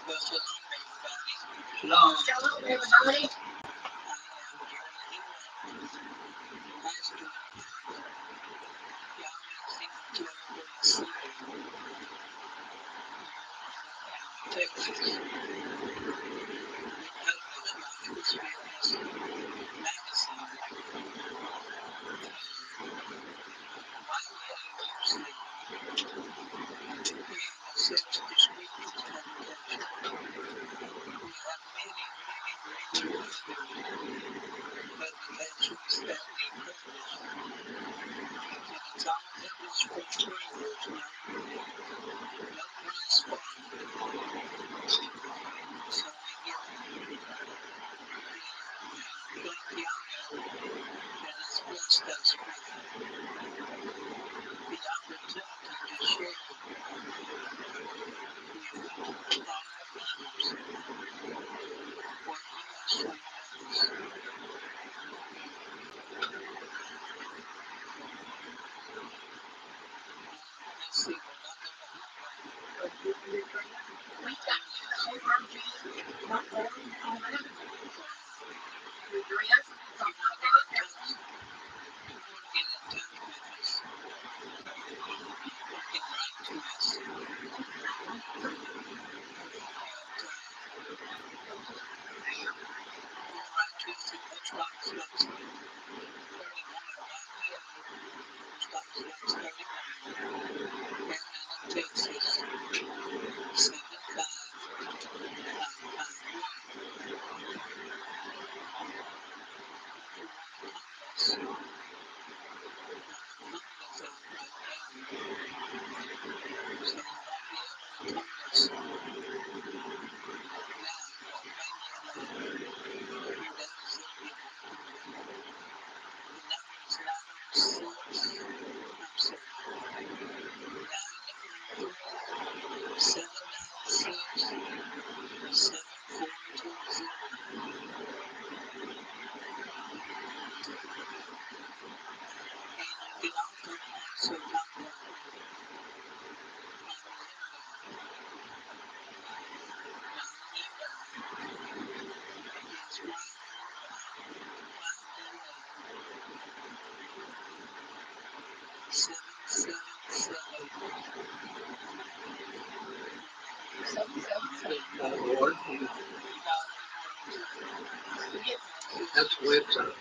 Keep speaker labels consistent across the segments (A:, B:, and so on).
A: Well,
B: Shalom.
A: shalom, everybody. Pastor, y'all seem to see Texas. Published by Chris Williams magazine. White University creating a self-description publication. We have many, many other publications that we publish. And it's all published for free. There's no price for it. So we give thank y'all that has blessed us with the opportunity to share with our lives what you must realize. Let's see what I we got overview.org on that. The address is on my podcast. You want to get in touch with us, you can write to us at Post Box Box 31, Post Box Box 31, Atlanta, Texas, 75551. If you want to call us, phone is out right now, so you won't be able to call us now, but maybe you're done Zooming. The number is 906, I'm sorry, 903-796-7420. And you can also contact me on email. My email is YUA777
B: Lord. That's the website.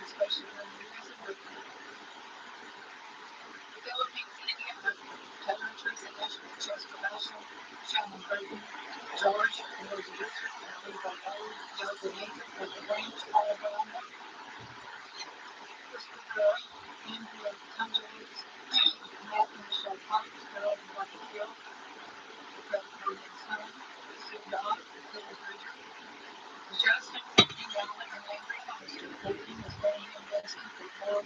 B: Especially when you use a book. The Philippines, India, Taylor, Teresa, Ashley, Jessica Basham, Shannon Burton, George, Elizabeth, Levi Old, Yoga Nathan, Michael Branch, Paula Brown, Christopher Roy, Andrea Conjures, Matt and Michelle Parks, Carol and Bonnie Hill, Brett Williams Home, Sue Dodd, Phyllis Bridger, Justin, Deanna, and Landry Foster. Clothing is being invested for more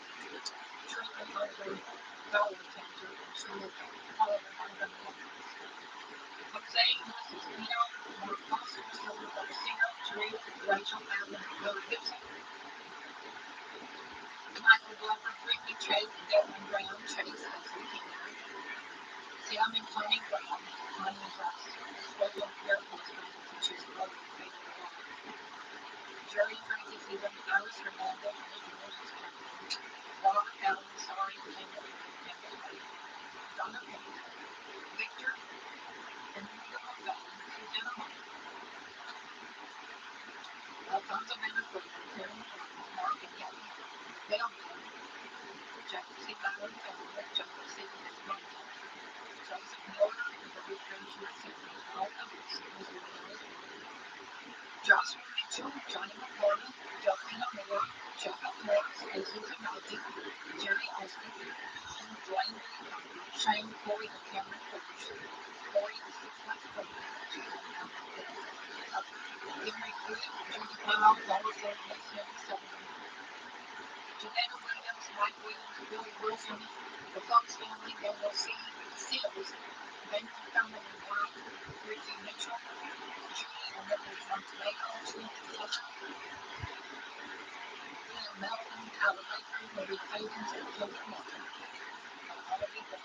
B: treatment of their bowel cancer and short Oliver Ivan Evans. Jose Moses Neal, Mark Foster, Silver Garcia, Drake, Rachel Allen, Bill Gibson, Michael Glover, Brittany Chase, Devin Brown, Chase, SBT9, Xiaomi Tony Brown, Tanya Ross, Swollen Air Force Band, which is Logan Faith Brown, Jerry Francis Even, Iris Hernandez, Nikki Moses Cameron, Laura Allen, Sorry, Taylor, Campbell White, Donna Payne, Victor, and Hugo Gonzalez, Mitchell, Johnny McCarty, Delphina Moore, Jeffrey Brooks, Jesus Amalfi, Jerry Osmond, Dwayne Shane, Corey, and Cameron Phillips. Corey is 6 months pregnant. She's in Henry Pruitt, Judy Powell, Laura Ford, 77. Janetta Williams, Mike Williams, Billy Wilson, the Fox family, Daniel Seals, Daniel Thurman and wife, Ricky Mitchell, Julie and Nicholas Montenegro, William Melton, Tyler Baker, Marie Havens, and Kevin Martin. All of these things.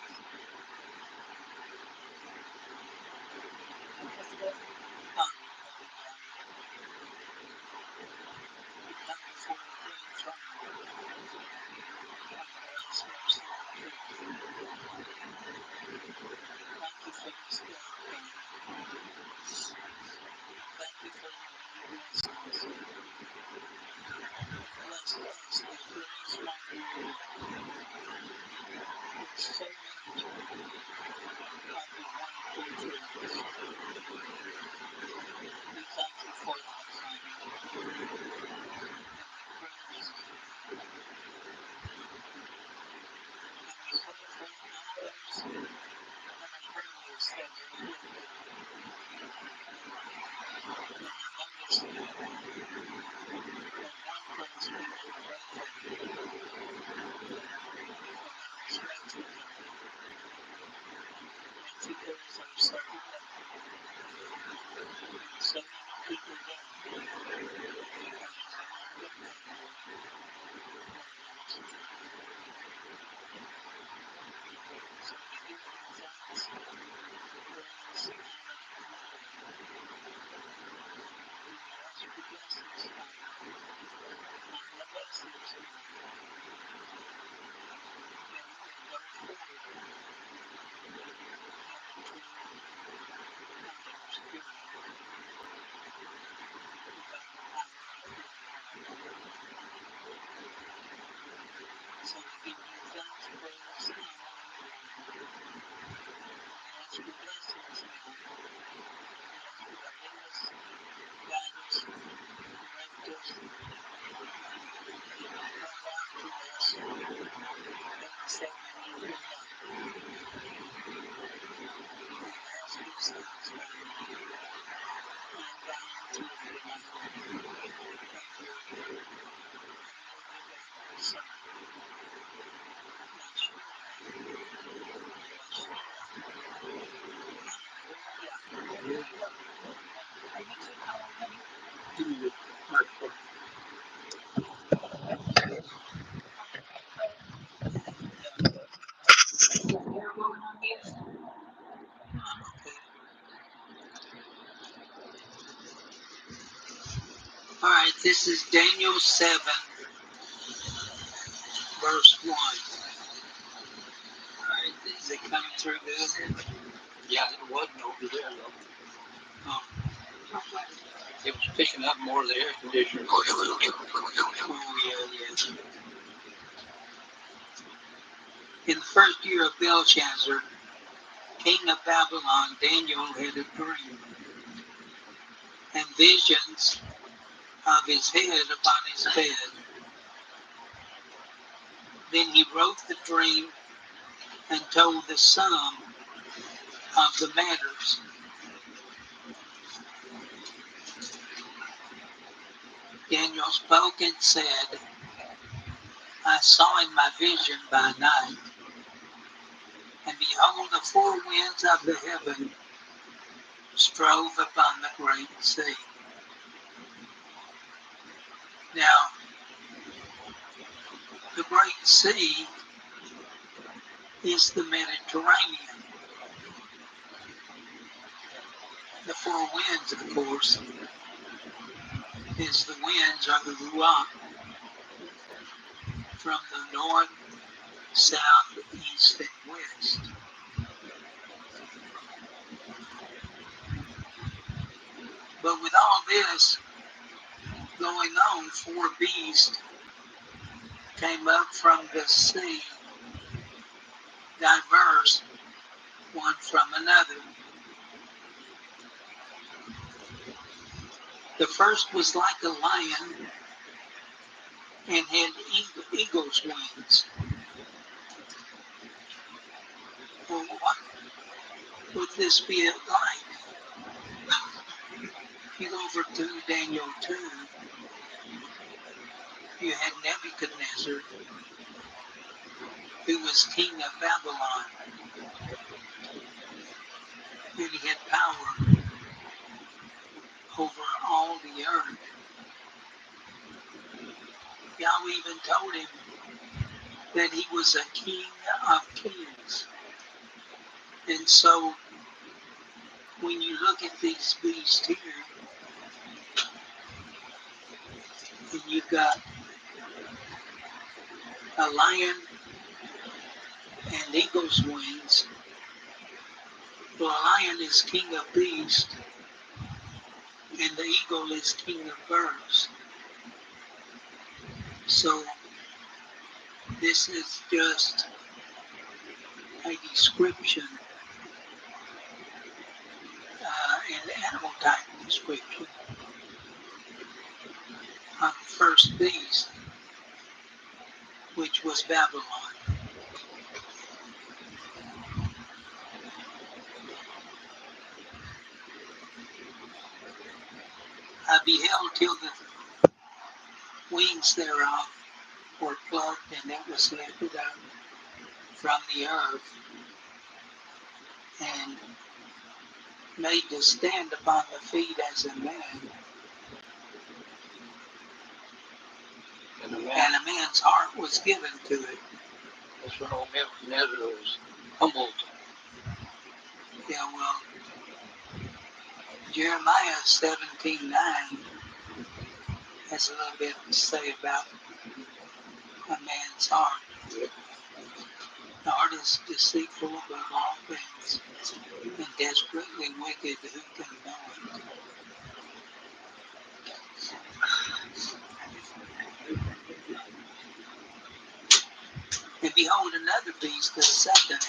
A: All right, this is Daniel 7, verse 1. All right, is it coming through good? Yeah, it wasn't over there, though. Oh. It was picking up more of the air conditioner. Oh, yeah. In the first year of Belshazzar, king of Babylon, Daniel had a dream and visions of his head upon his bed. Then he wrote the dream and told the sum of the matters. Daniel spoke and said, I saw in my vision by night, and behold, the four winds of the heaven strove upon the great sea. Now, the great sea is the Mediterranean. The four winds, of course, is the winds of the Ruach from the north, south, east, and west. But with all this going on, four beasts came up from the sea, diverse one from another. The first was like a lion and had eagle's wings. Well, what would this be like? If you go over to Daniel 2, you had Nebuchadnezzar, who was king of Babylon, and he had power over all the earth. Yahweh even told him that he was a king of kings. And so when you look at these beasts here, and you've got a lion and eagle's wings. Well, a lion is king of beasts, and the eagle is king of birds. So this is just a description, an animal type description of the first beast, which was Babylon. I beheld till the wings thereof were plucked, and it was lifted up from the earth, and made to stand upon the feet as a man, and a man's heart was given to it.
C: That's when old Nebuchadnezzar was humbled.
A: Yeah, well, Jeremiah 17:9 has a little bit to say about a man's heart.
C: Yep.
A: The heart is deceitful above all things and desperately wicked. Who can know it? And behold, another beast, the second,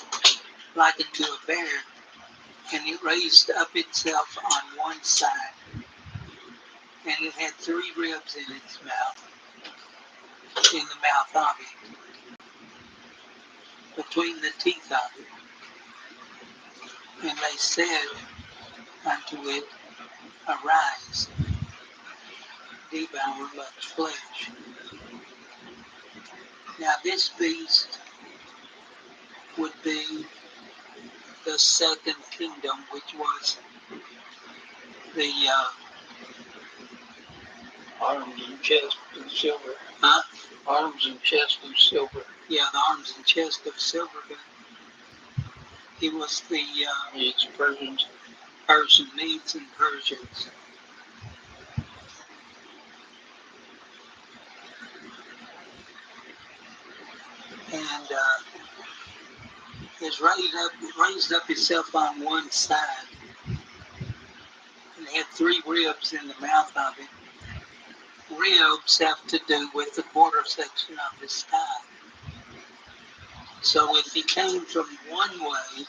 A: like unto a bear, and it raised up itself on one side, and it had 3 ribs in its mouth, in the mouth of it, between the teeth of it. And they said unto it, Arise, devour much flesh. Now this beast would be the second kingdom, which was the
C: Arms and chest of silver.
A: huh?
C: Arms and chest of silver.
A: Yeah, the arms and chest of silver. But he was the
C: It's Persians.
A: Persian Medes and Persians. And is raised up itself on one side, and had 3 ribs in the mouth of it. Ribs have to do with the quarter section of the sky. So if he came from one way,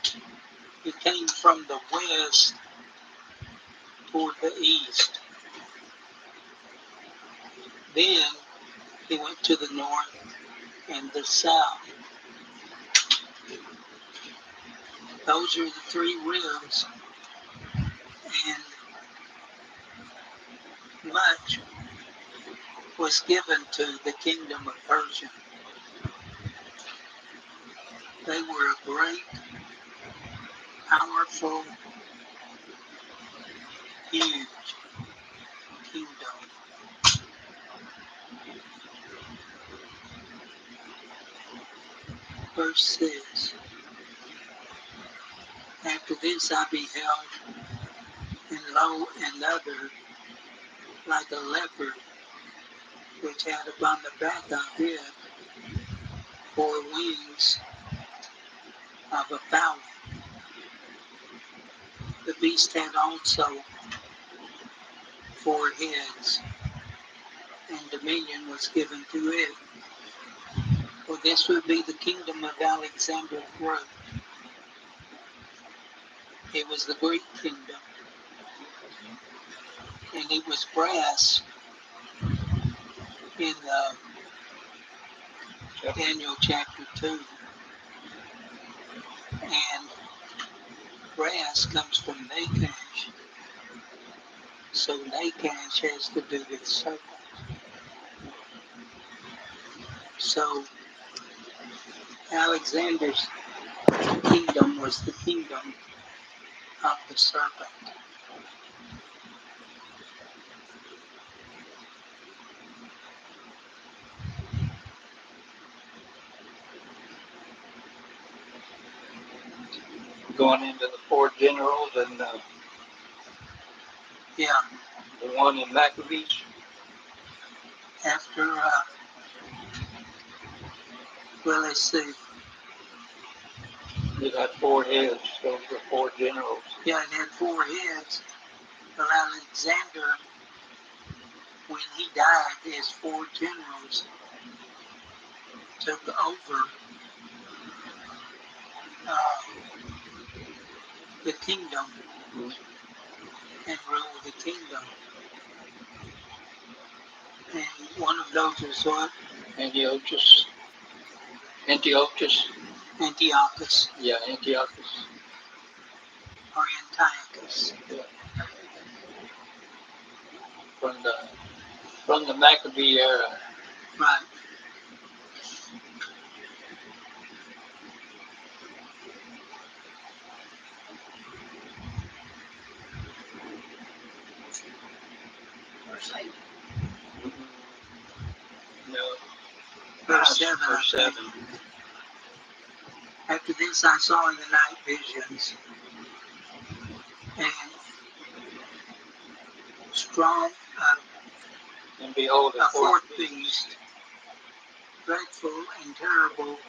A: he came from the west toward the east. Then he went to the north and the south. Those are the 3 ribs, and much was given to the kingdom of Persia. They were a great, powerful, huge kingdom. Verse 6. After this I beheld, and lo, another, like a leopard, which had upon the back of it 4 wings of a fowl. The beast had also 4 heads, and dominion was given to it. For this would be the kingdom of Alexander the Great. It was the Greek kingdom. and it was brass in Daniel chapter 2. And brass comes from Nakash, so Nakash has to do with circles. So Alexander's kingdom was the kingdom of the serpent.
C: Going into the four generals and
A: Yeah,
C: the one in Maccabees.
A: after, well, let's see.
C: It had four heads. Those were four generals.
A: Yeah, it had four heads. But Alexander, when he died, his four generals took over the kingdom and ruled the kingdom. And one of those was what?
C: Antiochus.
A: Antiochus.
C: Yeah, Antiochus.
A: Or Antiochus.
C: Yeah. From the Maccabee era.
A: Right.
B: Verse 8.
C: No.
A: Verse 7.
C: Verse 7.
A: After this I saw in the night visions, and strong,
C: And behold,
A: a fourth beast, dreadful and terrible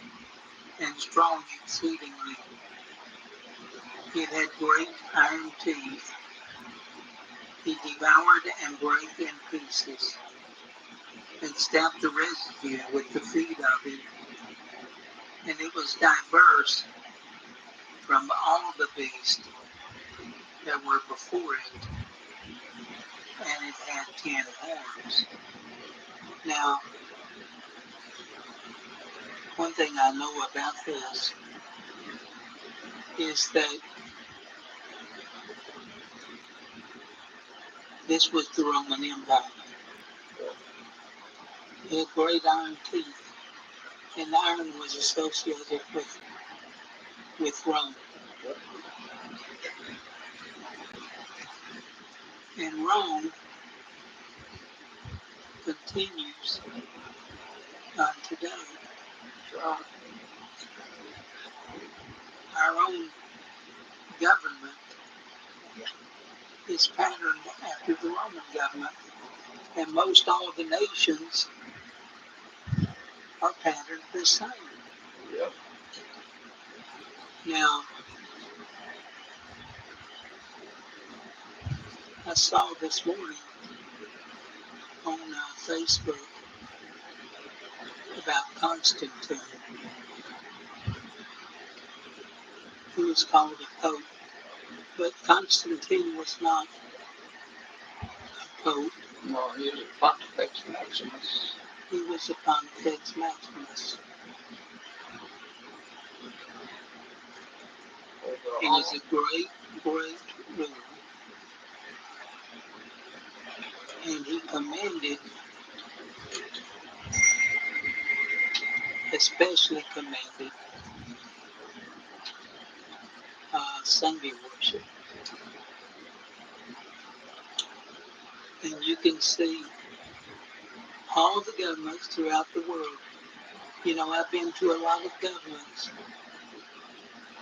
A: and strong exceedingly. It had great iron teeth. He devoured and brake in pieces, and stamped the residue with the feet of it. And it was diverse from all the beasts that were before it, and it had 10 horns. Now, one thing I know about this is that this was the Roman Empire. It had great iron teeth, and iron was associated with Rome. And Rome continues today. Our own government is patterned after the Roman government, and most all the nations are patterned the same.
C: Yep.
A: Now, I saw this morning on Facebook about Constantine, who was called a pope, but Constantine was not a pope.
C: No, he was a Pontifex Maximus.
A: He was a Pontifex Maximus. He was a great, great ruler. And he especially commanded Sunday worship. And you can see all the governments throughout the world. You know, I've been to a lot of governments,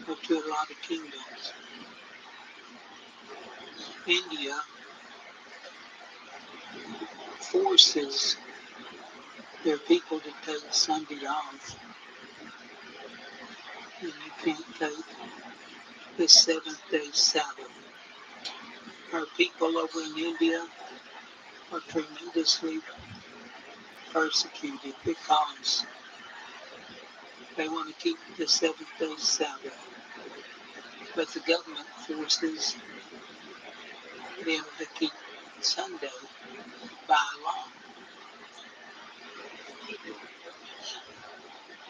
A: or to a lot of kingdoms. India forces their people to take Sunday off, and you can't take the 7th-day Sabbath. Our people over in India are tremendously persecuted because they want to keep the 7th-day Sabbath, but the government forces them to keep Sunday by law.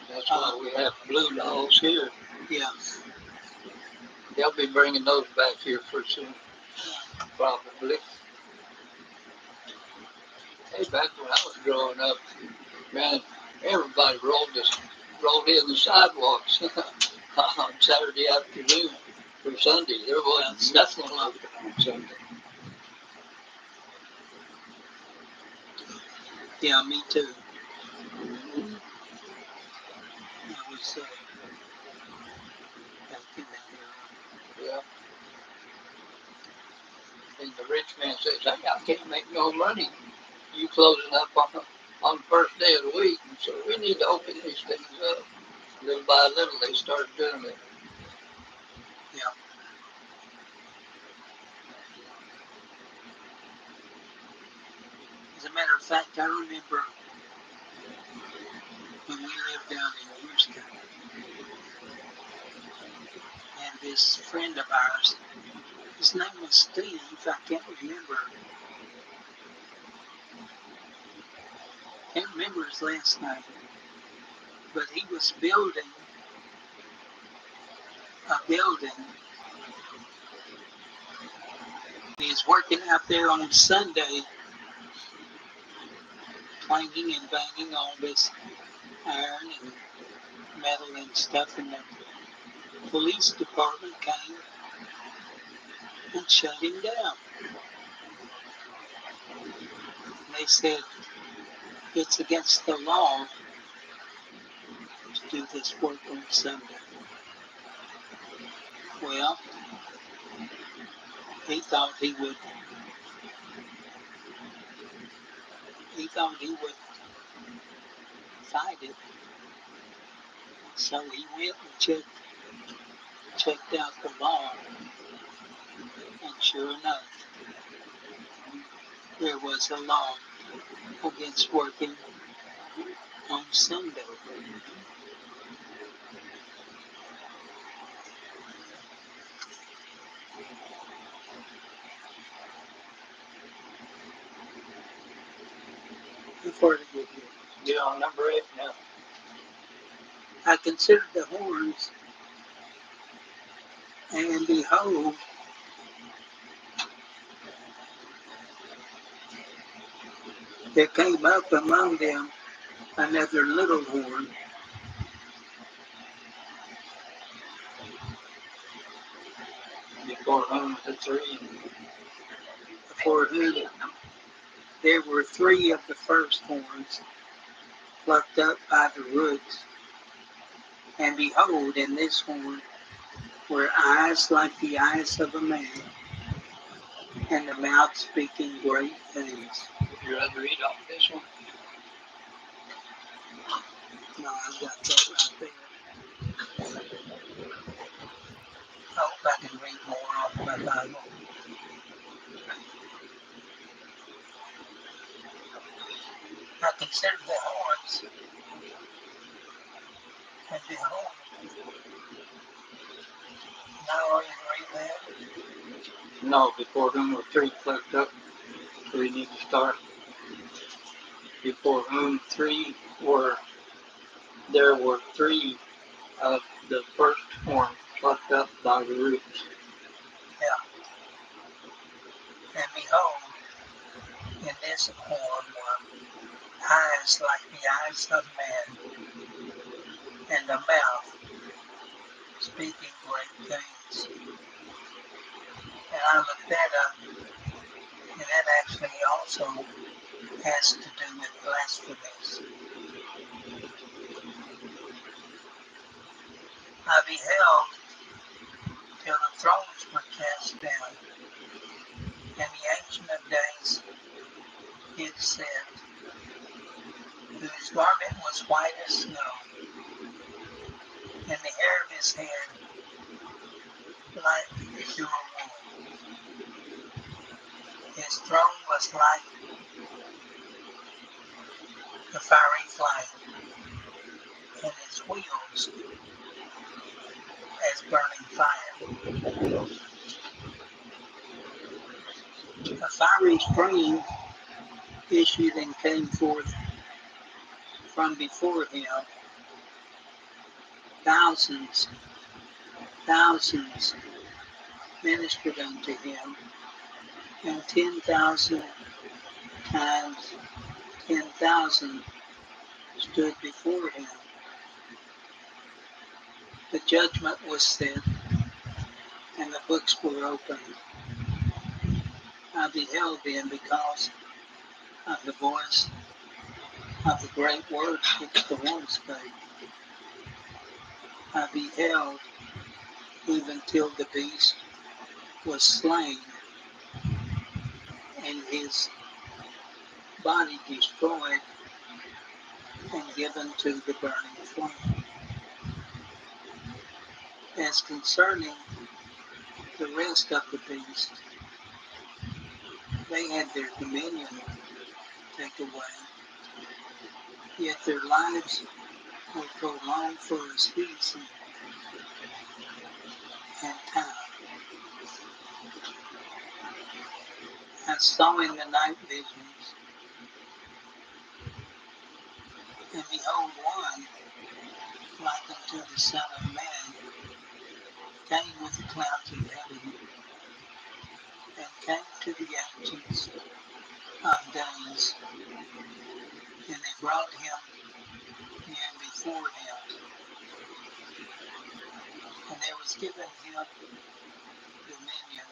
C: That's why we have blue laws here.
A: Yeah.
C: They'll be bringing those back here pretty soon, probably. Hey, back when I was growing up, man, everybody rolled in the sidewalks on Saturday afternoon or Sunday. There wasn't nothing open on Sunday.
A: Yeah, me too. I was back in that
C: Yeah. And the rich man says, "Hey, I can't make no money. You closing up on the first day of the week, and so we need to open these things up." Little by little, they started doing it.
A: Yeah. As a matter of fact, I remember when we lived down in Houston, and this friend of ours, his name was Steve, I can't remember his last name, but he was building a building. He was working out there on Sunday, clanging and banging all this iron and metal and stuff, and the police department came and shut him down. They said it's against the law to do this work on Sunday. Well, he thought he would fight it. So he went and checked out the law, and sure enough, there was a law against working on Sunday. Before to get here.
C: Get on number 8 now.
A: I considered the horns, and behold, there came up among them another little horn,
C: Before whom the 3.
A: before whom there were 3 of the first horns plucked up by the roots. And behold, in this horn were eyes like the eyes of a man, and the mouth speaking great things.
C: You rather read off this one?
A: No, I've got that right there. I hope I can read more off my Bible. I considered the horns, and behold, now are you read that?
C: No, before whom were 3 plucked up. So we need to start. Before whom 3 were, there were 3 of the first horn plucked up by the roots.
A: Yeah. And behold, in this horn were eyes like the eyes of man, and a mouth speaking great things. And I looked that up, and that actually also has to do with blasphemies. I beheld till the thrones were cast down, and the Ancient of Days did sit, whose garment was white as snow, and the hair of his head like pure wool. His throne was like the fiery flame, and his wheels as burning fire. A fiery spring issued and came forth from before him. Thousands, thousands ministered unto him, and 10,000 times 10,000 stood before him. The judgment was set, and the books were opened. I beheld them because of the voice of the great words which the Lord spake. I beheld even till the beast was slain, and his body destroyed and given to the burning flame. As concerning the rest of the beast, they had their dominion taken away, yet their lives were prolonged for a season and time. I saw in the night visions, and behold, one like unto the Son of Man came with the clouds of heaven, and came to the ancients of days, and they brought him near before him, and there was given him dominion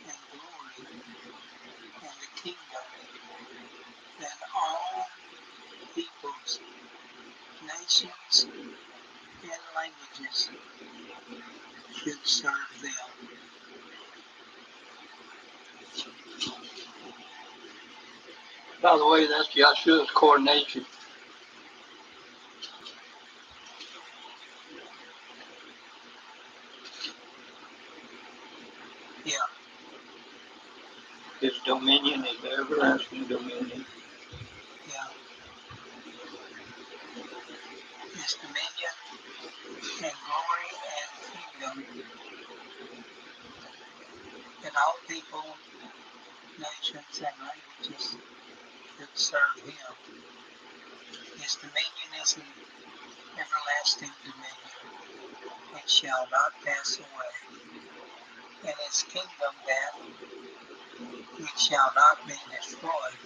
A: and glory and the kingdom, that all peoples, nations, and languages should serve them.
C: By the way, that's Yahshua's coronation.
A: Yeah,
C: His dominion is the everlasting dominion.
A: yeah. His dominion and glory and kingdom, and all people, nations, and languages should serve him. His dominion is an everlasting dominion, which shall not pass away, and his kingdom that which shall not be destroyed.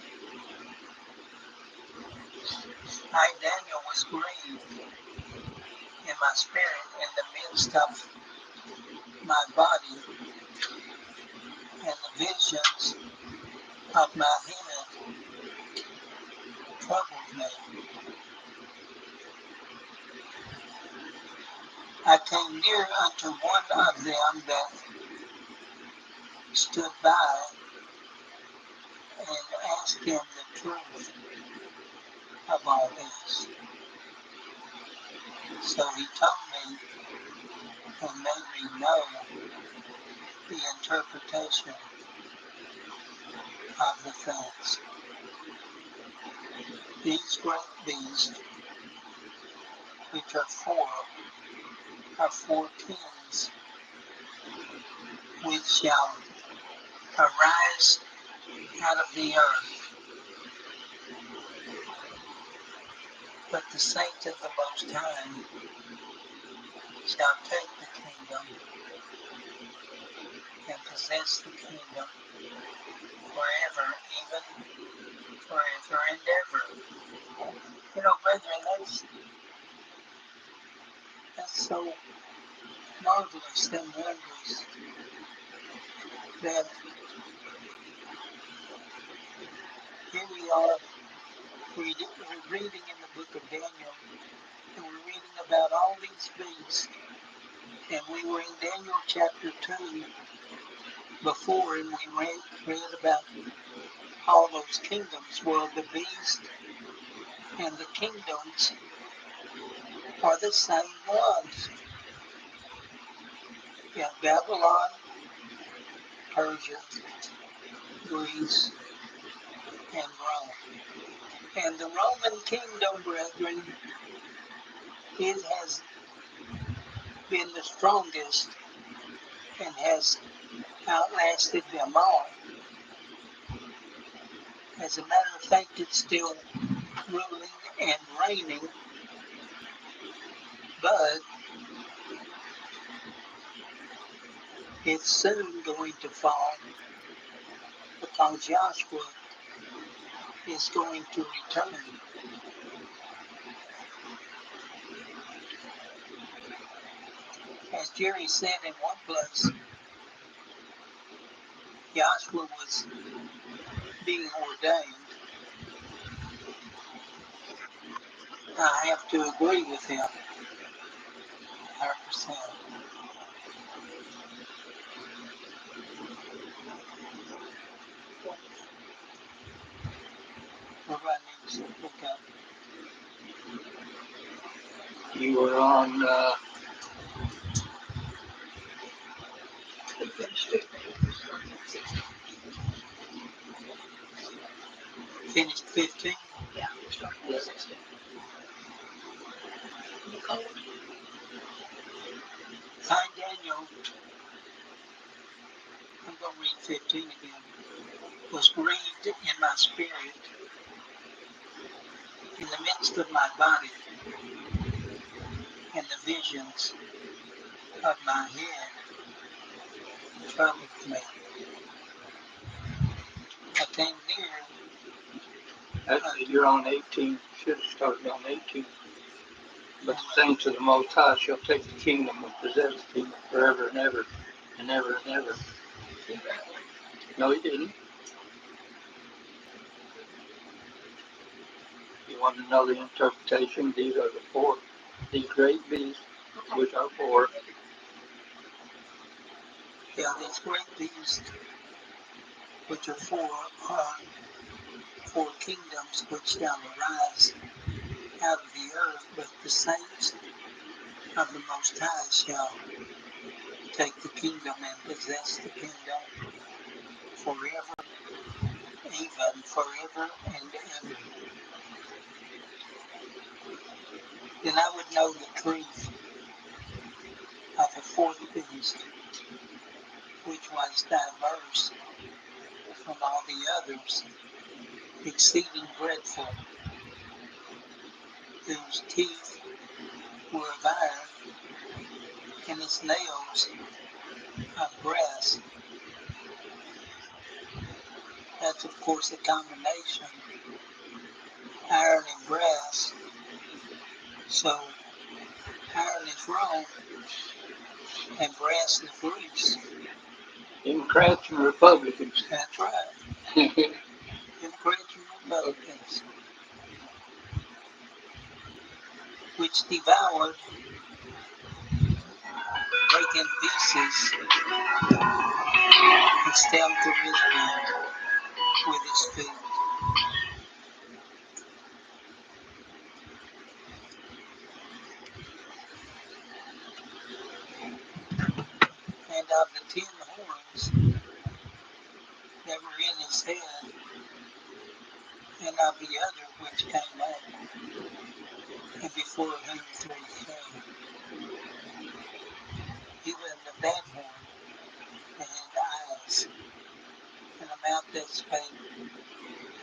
A: I, Daniel, was grieved in my spirit in the midst of my body, and the visions of my head troubled me. I came near unto one of them that stood by, and asked him the truth of all this. So he told me and made me know the interpretation of the things. These great beasts, which are four kings, which shall arise out of the earth. But the saints of the Most High shall take the kingdom and possess the kingdom forever, even forever and ever. You know, brethren, that's so marvelous and wondrous that here we are we're reading in the book of Daniel, and we're reading about all these beasts, and we were in Daniel chapter 2 before, and we read about all those kingdoms. Well, the beast and the kingdoms are the same ones. You have Babylon, Persia, Greece, and Rome. And the Roman kingdom, brethren, it has been the strongest and has outlasted them all. As a matter of fact, it's still ruling and reigning, but it's soon going to fall because Joshua is going to return. As Jerry said in one place, Joshua was being ordained. I have to agree with him 100%. Everybody needs to look up.
C: You were on
B: We finished 15. We started at 16.
A: Finished 15.
B: Yeah, we started at 16. Nicole,
A: Hi, Daniel. I'm going to read 15 again. Was grieved in my spirit in the midst of my body, and the visions of my head troubled me. I came near.
C: actually you're on 18. Should have started on 18. But the saints of the Most High shall take the kingdom and possess the kingdom forever and ever and ever and ever. No, he didn't. You want to know the interpretation? These are the four. These great beasts, which are four.
A: Yeah, these great beasts, which are four kingdoms which shall arise out of the earth, but the saints of the Most High shall take the kingdom and possess the kingdom forever, even forever and ever. Then I would know the truth of the fourth beast, which was diverse from all the others, exceeding dreadful, whose teeth were of iron, and his nails of brass. That's, of course, a combination, iron and brass. So, iron is Rome, and brass is Greece.
C: Democrats and Republicans.
A: That's right. Democrats and Republicans, which devoured, break in pieces, and stamped through his beard with his feet. And of the 10 horns that were in his head, and of the other which came up, and before him 3 fell. Even of that horn that had eyes, and a mouth that spake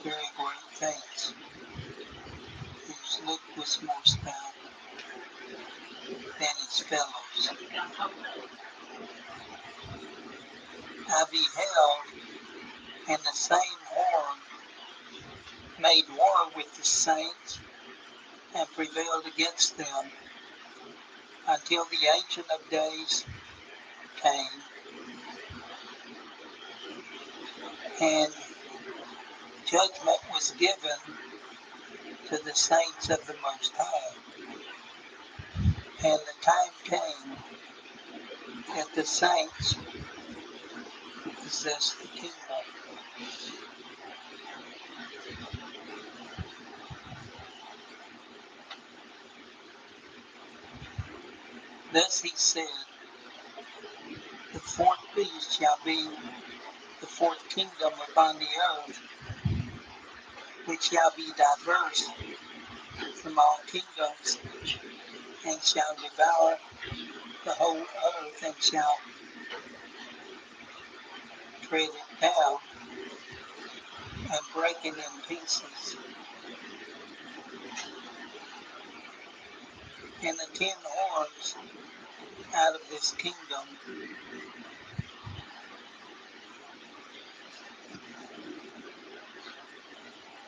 A: very great things, whose look was more stout than his fellows. I beheld, and the same horn made war with the saints, and prevailed against them, until the Ancient of Days came, and judgment was given to the saints of the Most High. And the time came that the saints possessed the kingdom. Thus he said, the fourth beast shall be the fourth kingdom upon the earth, which shall be diverse from all kingdoms, and shall devour the whole earth, and shall tread it down and breaking in pieces. And the 10 horns out of this kingdom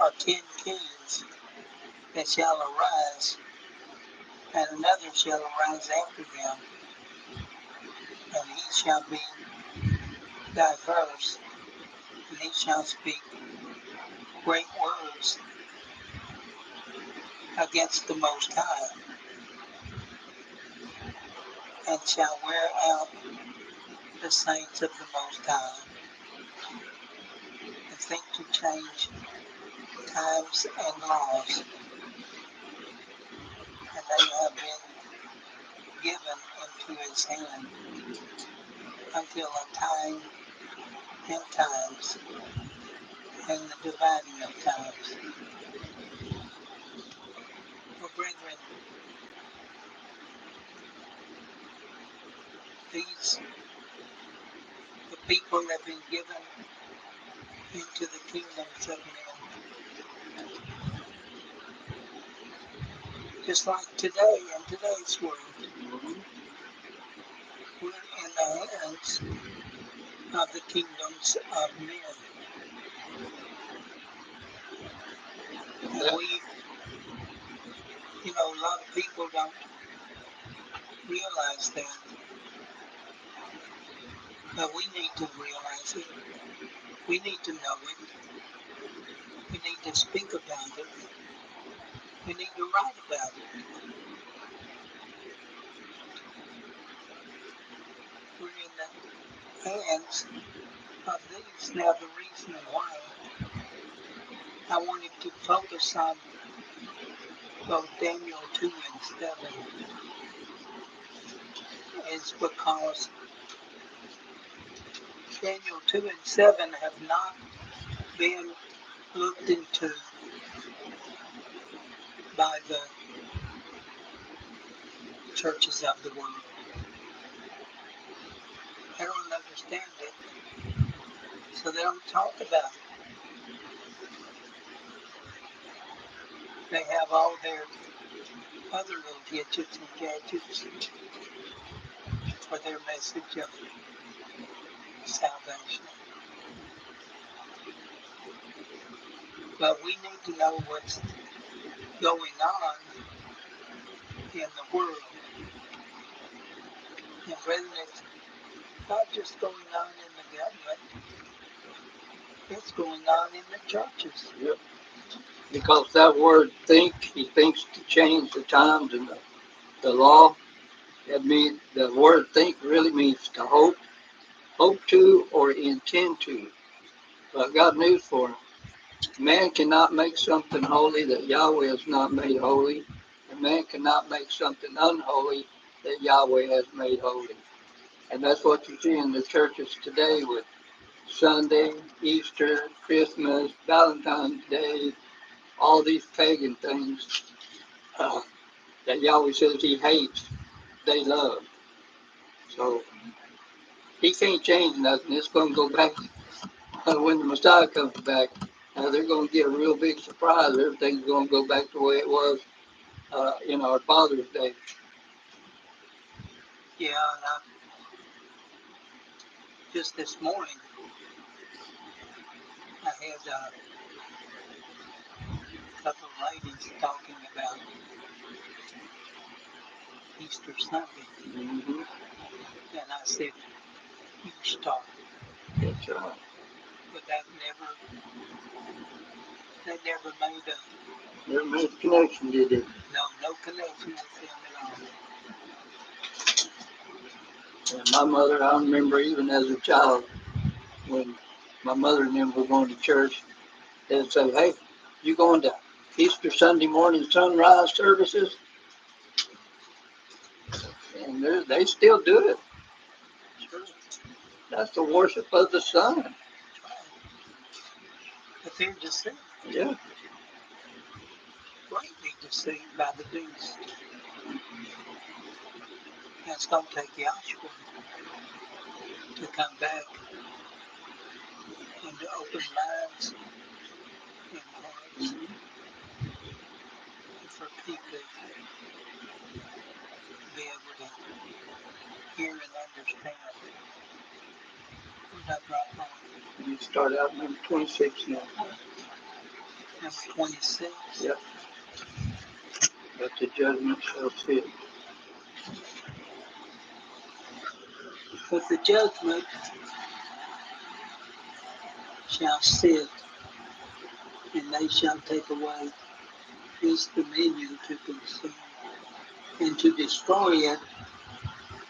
A: are 10 kings that shall arise, and another shall arise after them, and he shall be diverse, and he shall speak great words against the Most High, and shall wear out the saints of the Most High, and think to change times and laws, and they have been given into his hand until a time and times and the dividing of times. For brethren, these the people have been given into the kingdoms of men. Just like today, in today's world, we're in the hands of the kingdoms of men. And we, a lot of people don't realize that, but we need to realize it. We need to know it. We need to speak about it. We need to write about it. We're in the hands of these. Now, the reason why I wanted to focus on both Daniel 2 and 7 is because Daniel 2 and 7 have not been looked into by the churches of the world. They don't understand it, so they don't talk about it. They have all their other little gadgets and gadgets for their message of salvation. But we need to know what's going on in the world. And brethren, it's not just going on in the government, it's going on in the churches.
C: Yep. Because that word think, he thinks to change the times and the law. That means the word think really means to hope to, or intend to. But I've got news for him. Man cannot make something holy that Yahweh has not made holy, and man cannot make something unholy that Yahweh has made holy. And that's what you see in the churches today with Sunday, Easter, Christmas, Valentine's Day, all these pagan things that Yahweh says he hates, they love. So he can't change nothing. It's going to go back when the Messiah comes back. They're going to get a real big surprise. Everything's going to go back the way it was in our Father's day.
A: Yeah, and just this morning, I had a couple of ladies talking about Easter Sunday,
C: Mm-hmm.
A: and I said, you start.
C: That's right.
A: But they never made
C: Never made a connection, did they?
A: no connection with them at all.
C: And my mother, I remember even as a child, when my mother and them were going to church, they'd say, hey, you going to Easter Sunday morning sunrise services? And they still do it.
A: Sure,
C: That's the worship of the sun.
A: right. But they're deceived,
C: Yeah.
A: greatly deceived by the beast. And it's going to take Joshua to come back and to open minds for people to be able to hear and understand. Is that right, Paul?
C: You start out number 26 now.
A: Number 26.
C: Yep. But the judgment shall sit.
A: But the judgment shall sit, and they shall take away his dominion to consume and to destroy it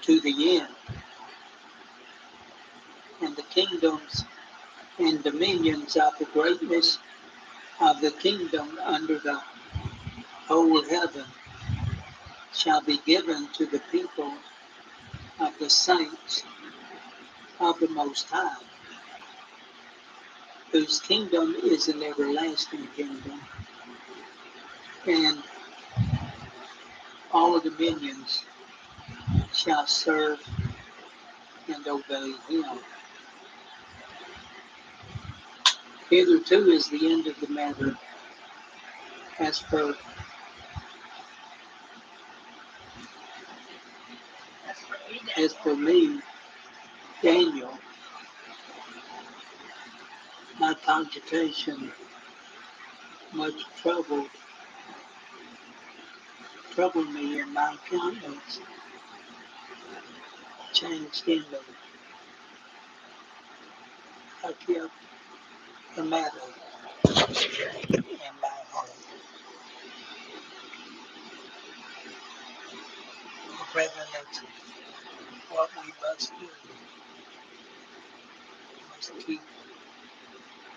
A: to the end. And the kingdoms and dominions of the greatness of the kingdom under the whole heaven shall be given to the people of the saints of the Most High, whose kingdom is an everlasting kingdom, and all dominions shall serve and obey him. Hitherto is the end of the matter, as per me, Daniel. My cogitation much troubled me, and my countenance changed in me. I kept the matter in my heart. Brethren, that's what we must do. We must keep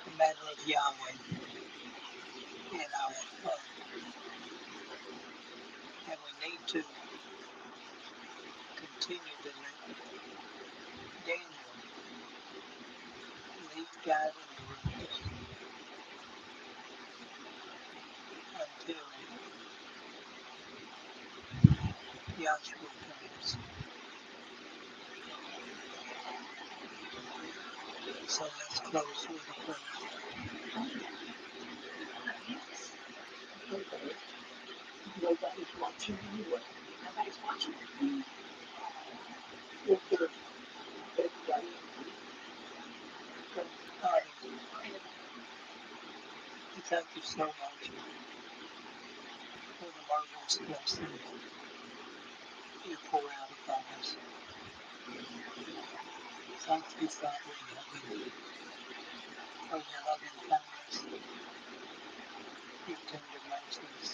A: the matter of Yahweh in our heart. And we need to continue to let Daniel lead, guide, and direct us until Yahshua comes. So let's close with a prayer. Nobody's watching anyway.
B: Nobody's watching.
A: If there's everybody, God, we thank you so much for the marvelous blessing you pour out upon us. Thank you, Father in heaven, for your loving kindness, your tender mercies,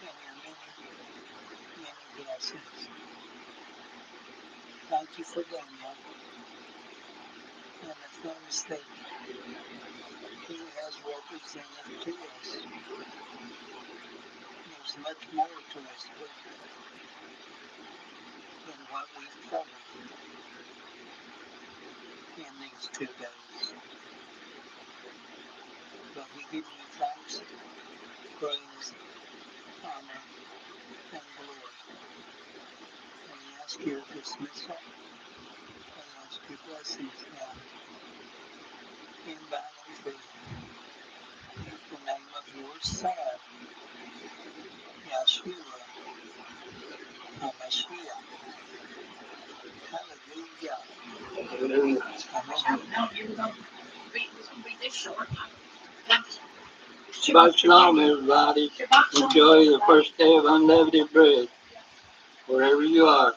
A: and your many, many blessings. Thank you for Daniel and the things that he has represented to us. There's much more to us than what we've covered in these 2 days. But we give you thanks, praise, honor, and glory. And we ask your dismissal. We ask your blessings now. In by and through the name of your Son, Yahshua HaMashiach. Hallelujah.
C: Hallelujah.
A: Amen.
B: No, you're going to read this short.
C: Shabbat shalom, everybody. Enjoy the first day of unleavened bread, wherever you are.